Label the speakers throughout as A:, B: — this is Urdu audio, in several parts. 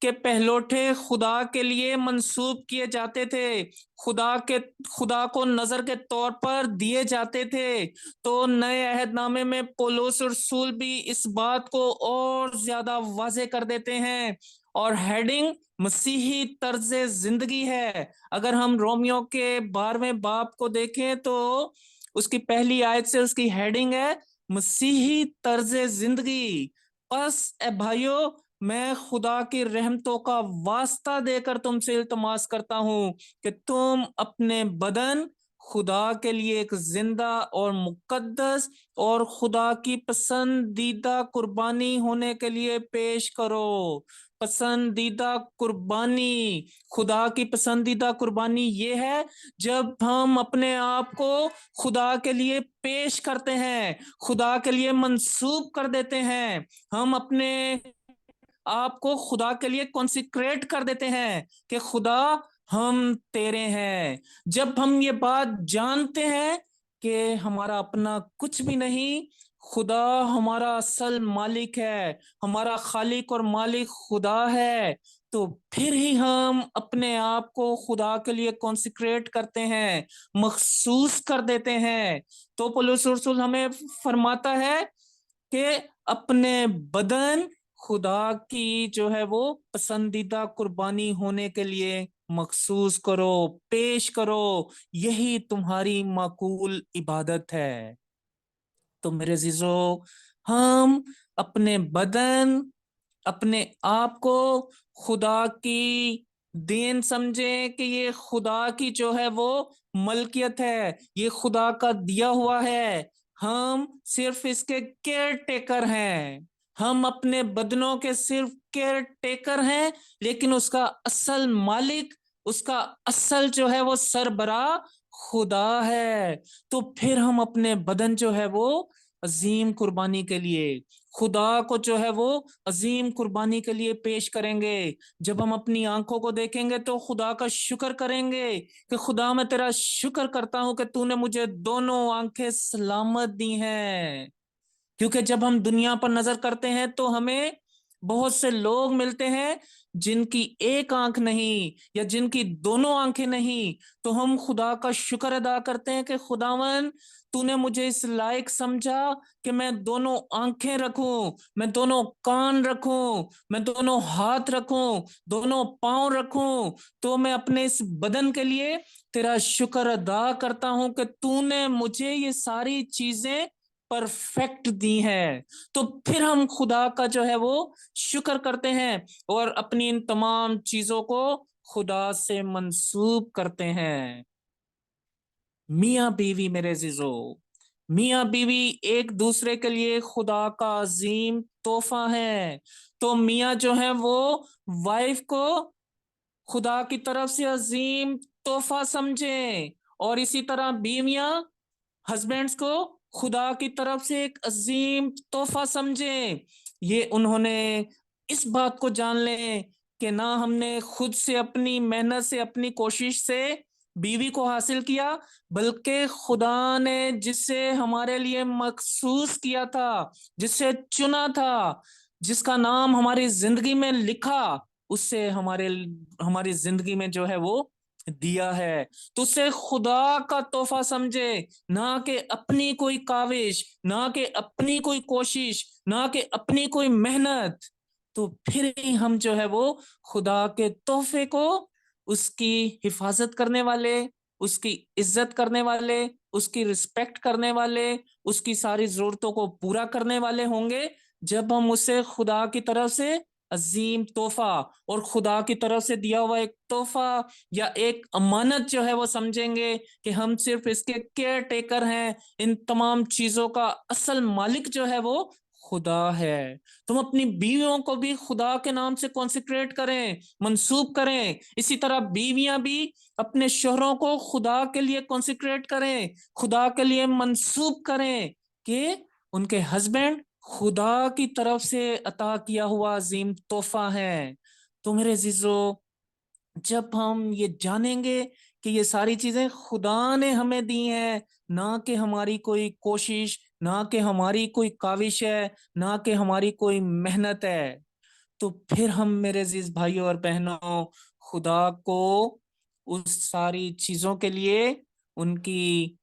A: کے پہلوٹے خدا کے لیے منسوب کیے جاتے تھے، خدا کو نظر کے طور پر دیے جاتے تھے۔ تو نئے عہد نامے میں پولس رسول بھی اس بات کو اور زیادہ واضح کر دیتے ہیں، اور ہیڈنگ مسیحی طرز زندگی ہے۔ اگر ہم رومیو کے 12ویں باب کو دیکھیں تو اس کی پہلی آیت سے اس کی ہیڈنگ ہے مسیحی طرز زندگی۔ پس اے بھائیو، میں خدا کی رحمتوں کا واسطہ دے کر تم سے التماس کرتا ہوں کہ تم اپنے بدن خدا کے لیے ایک زندہ اور مقدس اور خدا کی پسندیدہ قربانی ہونے کے لیے پیش کرو۔ پسندیدہ قربانی، خدا کی پسندیدہ قربانی یہ ہے جب ہم اپنے آپ کو خدا کے لیے پیش کرتے ہیں، خدا کے لیے منسوب کر دیتے ہیں، ہم اپنے آپ کو خدا کے لیے کانسیکریٹ کر دیتے ہیں کہ خدا ہم تیرے ہیں۔ جب ہم یہ بات جانتے ہیں کہ ہمارا اپنا کچھ بھی نہیں، خدا ہمارا اصل مالک ہے، ہمارا خالق اور مالک خدا ہے، تو پھر ہی ہم اپنے آپ کو خدا کے لیے کانسیکریٹ کرتے ہیں، مخصوص کر دیتے ہیں۔ تو پولس رسول ہمیں فرماتا ہے کہ اپنے بدن خدا کی جو ہے وہ پسندیدہ قربانی ہونے کے لیے مخصوص کرو، پیش کرو، یہی تمہاری معقول عبادت ہے۔ تو میرے عزیزو، ہم اپنے بدن، اپنے آپ کو خدا کی دین سمجھیں کہ یہ خدا کی جو ہے وہ ملکیت ہے، یہ خدا کا دیا ہوا ہے، ہم صرف اس کے کیئر ٹیکر ہیں، ہم اپنے بدنوں کے صرف کیئر ٹیکر ہیں، لیکن اس کا اصل مالک، اس کا اصل جو ہے وہ سربراہ خدا ہے۔ تو پھر ہم اپنے بدن جو ہے وہ عظیم قربانی کے لیے، خدا کو جو ہے وہ عظیم قربانی کے لیے پیش کریں گے۔ جب ہم اپنی آنکھوں کو دیکھیں گے تو خدا کا شکر کریں گے کہ خدا میں تیرا شکر کرتا ہوں کہ تو نے مجھے دونوں آنکھیں سلامت دی ہیں۔ کیونکہ جب ہم دنیا پر نظر کرتے ہیں تو ہمیں بہت سے لوگ ملتے ہیں جن کی ایک آنکھ نہیں یا جن کی دونوں آنکھیں نہیں، تو ہم خدا کا شکر ادا کرتے ہیں کہ خداوند تو نے مجھے اس لائق سمجھا کہ میں دونوں آنکھیں رکھوں، میں دونوں کان رکھوں، میں دونوں ہاتھ رکھوں، دونوں پاؤں رکھوں۔ تو میں اپنے اس بدن کے لیے تیرا شکر ادا کرتا ہوں کہ تو نے مجھے یہ ساری چیزیں پرفیکٹ دی ہے۔ تو پھر ہم خدا کا جو ہے وہ شکر کرتے ہیں اور اپنی ان تمام چیزوں کو خدا سے منسوب کرتے ہیں۔ میاں بیوی میرے عزیزو، میاں بیوی ایک دوسرے کے لیے خدا کا عظیم تحفہ ہے۔ تو میاں جو ہے وہ وائف کو خدا کی طرف سے عظیم تحفہ سمجھیں، اور اسی طرح بیویاں ہسبینڈز کو خدا کی طرف سے ایک عظیم تحفہ سمجھیں۔ یہ انہوں نے اس بات کو جان لیں کہ نہ ہم نے خود سے اپنی محنت سے، اپنی کوشش سے بیوی کو حاصل کیا، بلکہ خدا نے جس سے ہمارے لیے مخصوص کیا تھا، جس سے چنا تھا، جس کا نام ہماری زندگی میں لکھا، اس سے ہماری زندگی میں جو ہے وہ دیا ہے۔ تو اسے خدا کا تحفہ سمجھے، نہ کہ اپنی کوئی کاوش، نہ کہ اپنی کوئی کوشش، نہ کہ اپنی کوئی محنت۔ تو پھر ہی ہم جو ہے وہ خدا کے تحفے کو اس کی حفاظت کرنے والے، اس کی عزت کرنے والے، اس کی رسپیکٹ کرنے والے، اس کی ساری ضرورتوں کو پورا کرنے والے ہوں گے، جب ہم اسے خدا کی طرف سے عظیم تحفہ اور خدا کی طرف سے دیا ہوا ایک تحفہ یا ایک امانت جو ہے وہ سمجھیں گے کہ ہم صرف اس کے کیئر ٹیکر ہیں، ان تمام چیزوں کا اصل مالک جو ہے وہ خدا ہے۔ تم اپنی بیویوں کو بھی خدا کے نام سے کانسیکریٹ کریں، منسوب کریں، اسی طرح بیویاں بھی اپنے شوہروں کو خدا کے لیے کانسیکریٹ کریں، خدا کے لیے منسوب کریں کہ ان کے ہسبینڈ خدا کی طرف سے عطا کیا ہوا عظیم تحفہ ہے۔ تو میرے عزیزو، جب ہم یہ جانیں گے کہ یہ ساری چیزیں خدا نے ہمیں دی ہیں، نہ کہ ہماری کوئی کوشش، نہ کہ ہماری کوئی کاوش ہے، نہ کہ ہماری کوئی محنت ہے، تو پھر ہم میرے عزیز بھائیوں اور بہنوں خدا کو اس ساری چیزوں کے لیے ان کی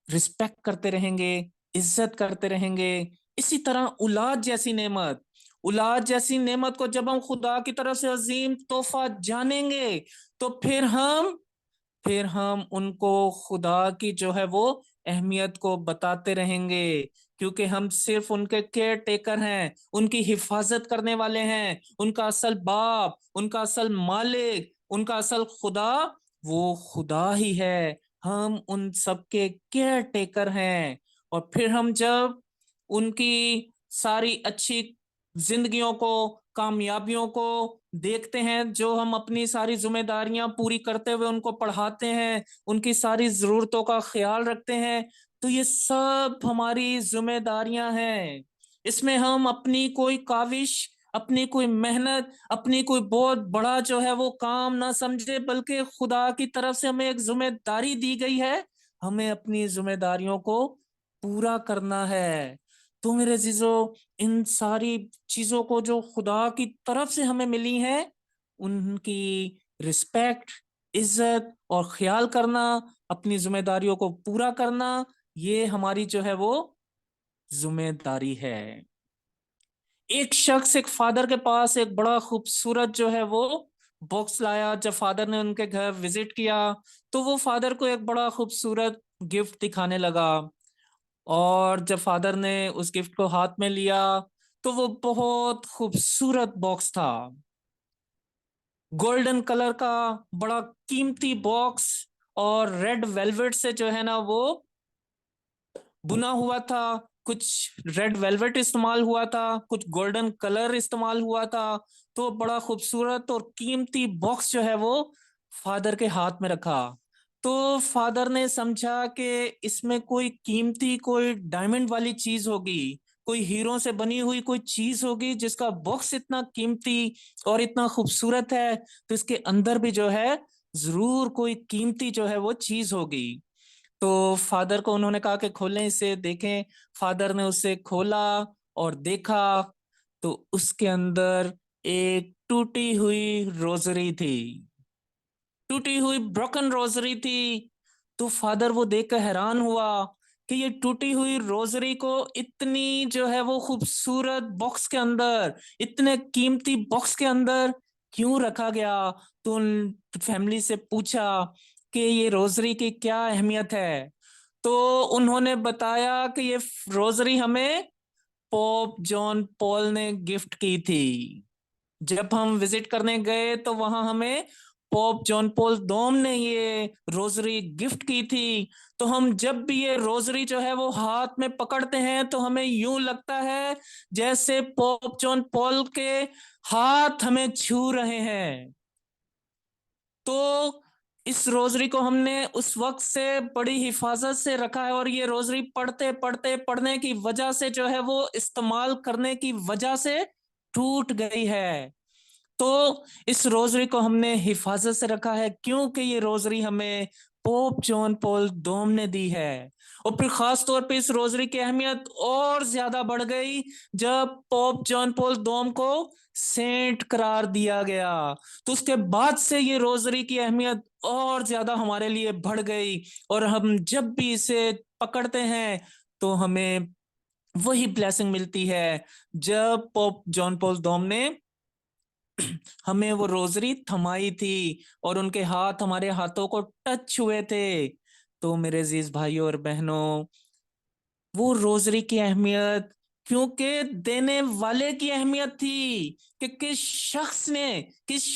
A: رسپیکٹ کرتے رہیں گے، عزت کرتے رہیں گے. اسی طرح اولاد جیسی نعمت کو جب ہم خدا کی طرف سے عظیم تحفہ جانیں گے تو پھر ہم ان کو خدا کی جو ہے وہ اہمیت کو بتاتے رہیں گے، کیونکہ ہم صرف ان کے کیئر ٹیکر ہیں، ان کی حفاظت کرنے والے ہیں. ان کا اصل باپ، ان کا اصل مالک، ان کا اصل خدا وہ خدا ہی ہے. ہم ان سب کے کیئر ٹیکر ہیں. اور پھر ہم جب ان کی ساری اچھی زندگیوں کو، کامیابیوں کو دیکھتے ہیں، جو ہم اپنی ساری ذمہ داریاں پوری کرتے ہوئے ان کو پڑھاتے ہیں، ان کی ساری ضرورتوں کا خیال رکھتے ہیں، تو یہ سب ہماری ذمہ داریاں ہیں. اس میں ہم اپنی کوئی کاوش، اپنی کوئی محنت، اپنی کوئی بہت بڑا جو ہے وہ کام نہ سمجھے، بلکہ خدا کی طرف سے ہمیں ایک ذمہ داری دی گئی ہے، ہمیں اپنی ذمہ داریوں کو پورا کرنا ہے. تو میرے عزیزو، ان ساری چیزوں کو جو خدا کی طرف سے ہمیں ملی ہیں، ان کی رسپیکٹ، عزت اور خیال کرنا، اپنی ذمہ داریوں کو پورا کرنا، یہ ہماری جو ہے وہ ذمہ داری ہے. ایک شخص ایک فادر کے پاس ایک بڑا خوبصورت جو ہے وہ باکس لایا. جب فادر نے ان کے گھر وزٹ کیا تو وہ فادر کو ایک بڑا خوبصورت گفٹ دکھانے لگا. اور جب فادر نے اس گفٹ کو ہاتھ میں لیا تو وہ بہت خوبصورت باکس تھا، گولڈن کلر کا بڑا قیمتی باکس، اور ریڈ ویلویٹ سے جو ہے نا وہ بنا ہوا تھا. کچھ ریڈ ویلویٹ استعمال ہوا تھا، کچھ گولڈن کلر استعمال ہوا تھا. تو بڑا خوبصورت اور قیمتی باکس جو ہے وہ فادر کے ہاتھ میں رکھا. تو فادر نے سمجھا کہ اس میں کوئی قیمتی، کوئی ڈائمنڈ والی چیز ہوگی، کوئی ہیروں سے بنی ہوئی کوئی چیز ہوگی، جس کا باکس اتنا قیمتی اور اتنا خوبصورت ہے، تو اس کے اندر بھی جو ہے ضرور کوئی قیمتی جو ہے وہ چیز ہوگی. تو فادر کو انہوں نے کہا کہ کھولیں اسے، دیکھیں. فادر نے اسے کھولا اور دیکھا تو اس کے اندر ایک ٹوٹی ہوئی روزری تھی، ٹوٹی ہوئی بروکن روزری تھی. تو فادر وہ دیکھ کر حیران ہوا کہ یہ ٹوٹی ہوئی روزری کو اتنی جو ہے وہ خوبصورت باکس کے اندر، اتنے قیمتی باکس کے اندر کیوں رکھا گیا. تو ان فیملی سے پوچھا کہ یہ روزری کی کیا اہمیت ہے. تو انہوں نے بتایا کہ یہ روزری ہمیں پوپ جان پال نے گفٹ کی تھی. جب ہم وزٹ کرنے گئے تو وہاں ہمیں پوپ جان پال دوم نے یہ روزری گفٹ کی تھی. تو ہم جب بھی یہ روزری جو ہے وہ ہاتھ میں پکڑتے ہیں تو ہمیں یوں لگتا ہے جیسے پوپ جان پال کے ہاتھ ہمیں چھو رہے ہیں. تو اس روزری کو ہم نے اس وقت سے بڑی حفاظت سے رکھا ہے، اور یہ روزری پڑھنے کی وجہ سے جو ہے وہ استعمال کرنے کی وجہ سے ٹوٹ گئی ہے. تو اس روزری کو ہم نے حفاظت سے رکھا ہے کیونکہ یہ روزری ہمیں پوپ جان پال دوم نے دی ہے. اور پھر خاص طور پہ اس روزری کی اہمیت اور زیادہ بڑھ گئی جب پوپ جان پال دوم کو سینٹ قرار دیا گیا. تو اس کے بعد سے یہ روزری کی اہمیت اور زیادہ ہمارے لیے بڑھ گئی، اور ہم جب بھی اسے پکڑتے ہیں تو ہمیں وہی بلیسنگ ملتی ہے جب پوپ جان پال دوم نے ہمیں وہ روزری تھمائی تھی اور ان کے ہاتھ ہمارے ہاتھوں کو ٹچ ہوئے تھے. تو میرے عزیز بھائیوں اور بہنوں، وہ روزری کی اہمیت کیونکہ دینے والے کی اہمیت تھی کہ کس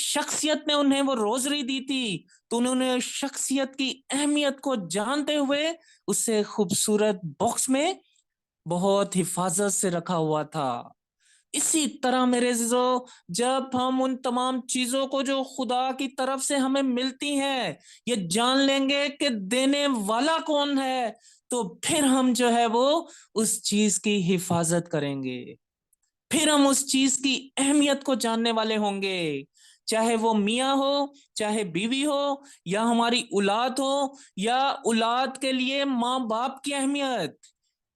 A: شخصیت نے انہیں وہ روزری دی تھی. تو انہوں نے شخصیت کی اہمیت کو جانتے ہوئے اسے خوبصورت باکس میں بہت حفاظت سے رکھا ہوا تھا. اسی طرح میرے عزیزو، جب ہم ان تمام چیزوں کو جو خدا کی طرف سے ہمیں ملتی ہیں یہ جان لیں گے کہ دینے والا کون ہے، تو پھر ہم جو ہے وہ اس چیز کی حفاظت کریں گے، پھر ہم اس چیز کی اہمیت کو جاننے والے ہوں گے. چاہے وہ میاں ہو، چاہے بیوی ہو، یا ہماری اولاد ہو، یا اولاد کے لیے ماں باپ کی اہمیت،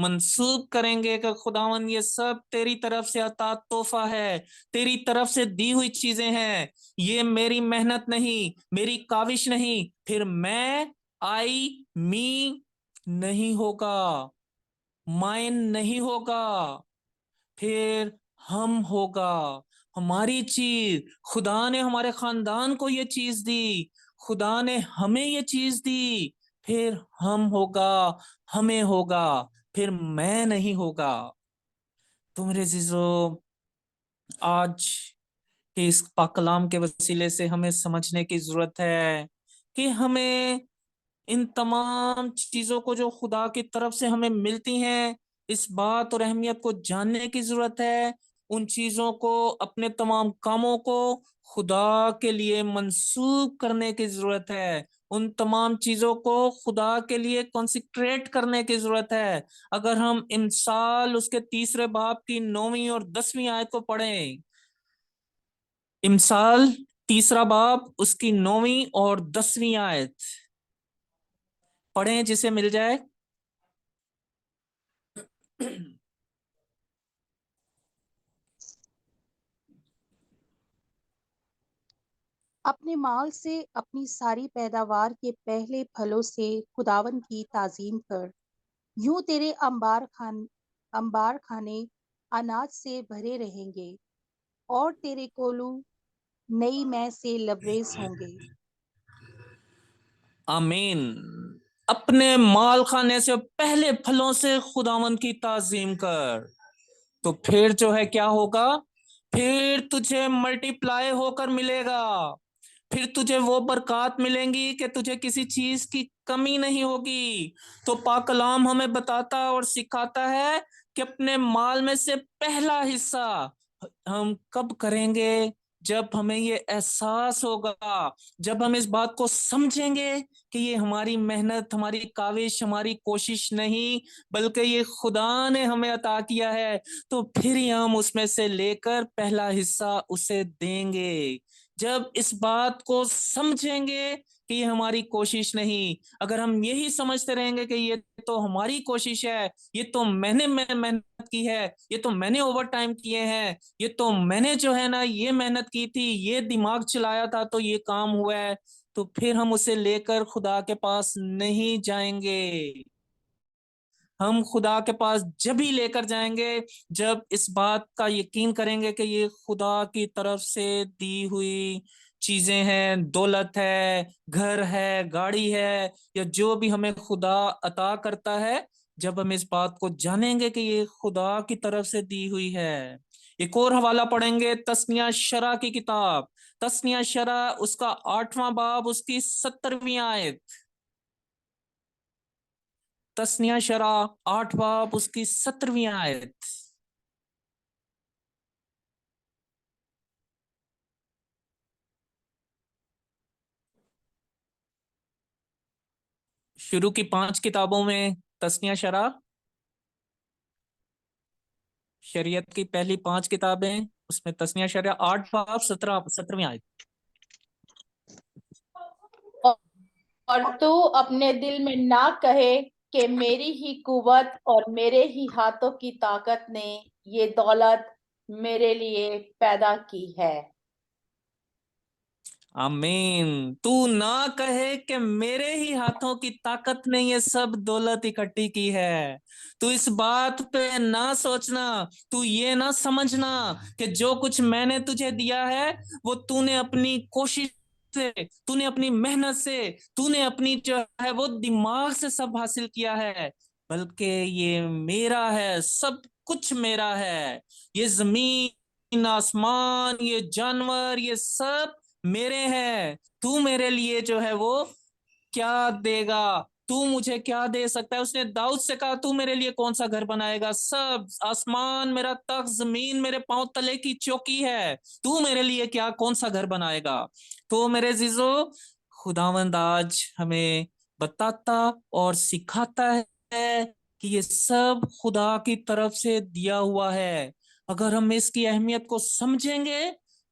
A: منسوب کریں گے کہ خداون یہ سب تیری طرف سے عطا تحفہ ہے, تیری طرف سے دی ہوئی چیزیں ہیں, یہ میری محنت نہیں, میری کاوش نہیں, پھر میں آئی می نہیں ہوگا, مائن نہیں ہوگا, پھر ہم ہوگا. ہماری چیز, خدا نے ہمارے خاندان کو یہ چیز دی, خدا نے ہمیں یہ چیز دی, پھر ہم ہوگا, ہمیں ہوگا, پھر میں نہیں ہوگا. تو میرے عزیزو, آج کہ اس پاک کلام کے وسیلے سے ہمیں سمجھنے کی ضرورت ہے کہ ہمیں ان تمام چیزوں کو جو خدا کی طرف سے ہمیں ملتی ہیں, اس بات اور اہمیت کو جاننے کی ضرورت ہے. ان چیزوں کو, اپنے تمام کاموں کو خدا کے لیے منسوب کرنے کی ضرورت ہے. ان تمام چیزوں کو خدا کے لیے کانسیکریٹ کرنے کی ضرورت ہے. اگر ہم امثال اس کے 3 باب کی 9ویں اور 10ویں آیت کو پڑھیں, امثال 3 باب اس کی 9ویں اور 10ویں آیت پڑھیں, جسے مل جائے.
B: اپنے مال سے اپنی ساری پیداوار کے پہلے پھلوں سے خداون کی تعظیم کر. یوں تیرے انبار خانے اناج سے بھرے رہیں گے اور تیرے کولو نئی مے سے لبریز ہوں گے.
A: آمین. اپنے مال خانے سے پہلے پھلوں سے خداوند کی تعظیم کر, تو پھر جو ہے کیا ہوگا, پھر تجھے ملٹی پلائی ہو کر ملے گا, پھر تجھے وہ برکات ملیں گی کہ تجھے کسی چیز کی کمی نہیں ہوگی. تو پاک کلام ہمیں بتاتا اور سکھاتا ہے کہ اپنے مال میں سے پہلا حصہ ہم کب کریں گے, جب ہمیں یہ احساس ہوگا, جب ہم اس بات کو سمجھیں گے کہ یہ ہماری محنت, ہماری کاوش, ہماری کوشش نہیں, بلکہ یہ خدا نے ہمیں عطا کیا ہے. تو پھر ہی ہم اس میں سے لے کر پہلا حصہ اسے دیں گے. جب اس بات کو سمجھیں گے کہ یہ ہماری کوشش نہیں, اگر ہم یہی سمجھتے رہیں گے کہ یہ تو ہماری کوشش ہے, یہ تو میں نے محنت کی ہے, یہ تو میں نے اوور ٹائم کیے ہیں, یہ تو میں نے جو ہے نا یہ محنت کی تھی, یہ دماغ چلایا تھا تو یہ کام ہوا ہے, تو پھر ہم اسے لے کر خدا کے پاس نہیں جائیں گے. ہم خدا کے پاس جب ہی لے کر جائیں گے جب اس بات کا یقین کریں گے کہ یہ خدا کی طرف سے دی ہوئی چیزیں ہیں, دولت ہے, گھر ہے, گاڑی ہے, یا جو بھی ہمیں خدا عطا کرتا ہے, جب ہم اس بات کو جانیں گے کہ یہ خدا کی طرف سے دی ہوئی ہے. ایک اور حوالہ پڑھیں گے, تثنیہ شرح کی کتاب, تثنیہ شرح اس کا 8واں باب اس کی 70ویں آیت. تثنیہ شرح 8 باب اس کی 70ویں آیت. شروع کی 5 کتابوں میں تثنیہ شرح, شریعت کی پہلی 5 کتابیں, اس میں تثنیہ شرح 8 باب 17ویں آیت.
C: اور تو اپنے دل میں نہ کہے کہ میری ہی قوت اور میرے ہی ہاتھوں کی طاقت نے یہ دولت میرے لیے پیدا کی ہے.
A: آمین. تو نہ کہے کہ میرے ہی ہاتھوں کی طاقت نے یہ سب دولت اکٹھی کی ہے. تو اس بات پہ نہ سوچنا, تو یہ نہ سمجھنا کہ جو کچھ میں نے تجھے دیا ہے وہ تو نے اپنی کوشش سے, تو نے اپنی محنت سے, تو نے اپنی جو ہے وہ دماغ سے سب حاصل کیا ہے, بلکہ یہ میرا ہے, سب کچھ میرا ہے. یہ زمین, آسمان, یہ جانور, یہ سب میرے ہیں. تو میرے لیے جو ہے وہ کیا دے گا, تو مجھے کیا دے سکتا ہے. اس نے داؤد سے کہا تو میرے لیے کون سا گھر بنائے گا, سب آسمان میرا تخت, زمین میرے پاؤں تلے کی چوکی ہے, تو میرے لیے کیا کون سا گھر بنائے گا. تو میرے عزیزو, خداوند آج ہمیں بتاتا اور سکھاتا ہے کہ یہ سب خدا کی طرف سے دیا ہوا ہے. اگر ہم اس کی اہمیت کو سمجھیں گے